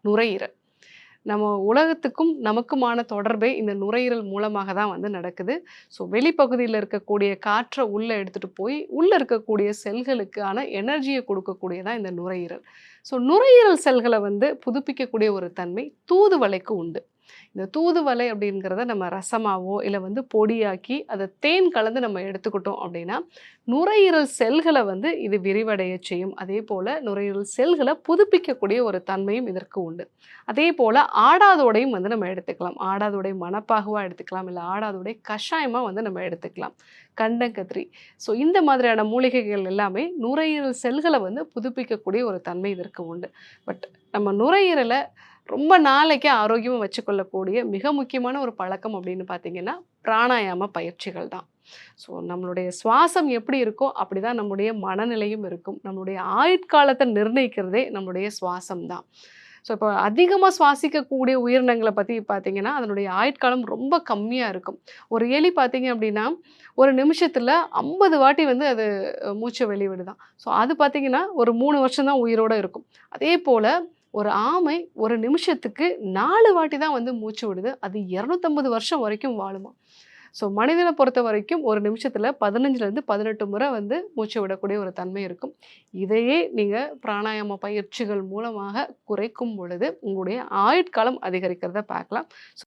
நுரையீரல். நம்ம உலகத்துக்கும் நமக்குமான தொடர்பே இந்த நுரையீரல் மூலமாக தான் வந்து நடக்குது. ஸோ வெளிப்பகுதியில இருக்கக்கூடிய காற்ற உள்ள எடுத்துட்டு போய், உள்ள இருக்கக்கூடிய செல்களுக்கான எனர்ஜிய குடுக்கக்கூடியதான் இந்த நுரையீரல். ஸோ நுரையீரல் செல்கள வந்து புதுப்பிக்கக்கூடிய ஒரு தன்மை தூதுவளைக்கு உண்டு. இந்த தூதுவளை அப்படிங்கிறத நம்ம ரசமாவோ, இல்ல வந்து பொடியாக்கி அத தேன் கலந்து நம்ம எடுத்துக்கிட்டோம் அப்படின்னா, நுரையீரல் செல்கள வந்து இது விரிவடைய செய்யும். அதேபோல நுரையீரல் செல்கள புதுப்பிக்கக்கூடிய ஒரு தன்மையும் இதற்கு உண்டு. அதேபோல ஆடாதோடையும் வந்து நம்ம எடுத்துக்கலாம். ஆடாதோடை மணப்பாகுவா எடுத்துக்கலாம். இல்ல ஆடாதோடை கஷாயமா வந்து நம்ம எடுத்துக்கலாம். கண்டங்கத்திரி. ஸோ இந்த மாதிரியான மூலிகைகள் எல்லாமே நுரையீரல் செல்கள வந்து புதுப்பிக்கக்கூடிய ஒரு தன்மை இதற்கு உண்டு. பட் நம்ம நுரையீரல ரொம்ப நாளைக்கு ஆரோக்கியமா வச்சுக்கொள்ளக்கூடிய மிக முக்கியமான ஒரு பழக்கம் அப்படின்னு பார்த்தீங்கன்னா, பிராணாயாம பயிற்சிகள் தான். ஸோ நம்மளுடைய சுவாசம் எப்படி இருக்கோ, அப்படிதான் நம்முடைய மனநிலையும் இருக்கும். நம்மளுடைய ஆயுட்காலத்த நிர்ணயிக்கிறதே நம்மளுடைய சுவாசம் தான். ஸோ இப்போ அதிகமா சுவாசிக்கக்கூடிய உயிரினங்கள பத்தி பார்த்தீங்கன்னா, அதனுடைய ஆயுட்காலம் ரொம்ப கம்மியா இருக்கும். ஒரு எலி பார்த்தீங்க அப்படின்னா, ஒரு நிமிஷத்துல 50 வாட்டி வந்து அது மூச்ச வெளிவிடுதாம். ஸோ அது பார்த்தீங்கன்னா, ஒரு 3 வருஷம் தான் உயிரோட இருக்கும். அதேபோல ஒரு ஆமை ஒரு நிமிஷத்துக்கு 4 வாட்டி தான் வந்து மூச்சு விடுது. அது 250 வருஷம் வரைக்கும் வாழுமாம். ஸோ மனிதன பொறுத்தவரைக்கும் ஒரு நிமிஷத்துல 15லேருந்து 18 முறை வந்து மூச்சு விடக்கூடிய ஒரு தன்மை இருக்கும். இதையே நீங்க பிராணாயாம பயிற்சிகள் மூலமாக குறைக்கும் பொழுது, உங்களுடைய ஆயுட்காலம் அதிகரிக்கிறத பார்க்கலாம்.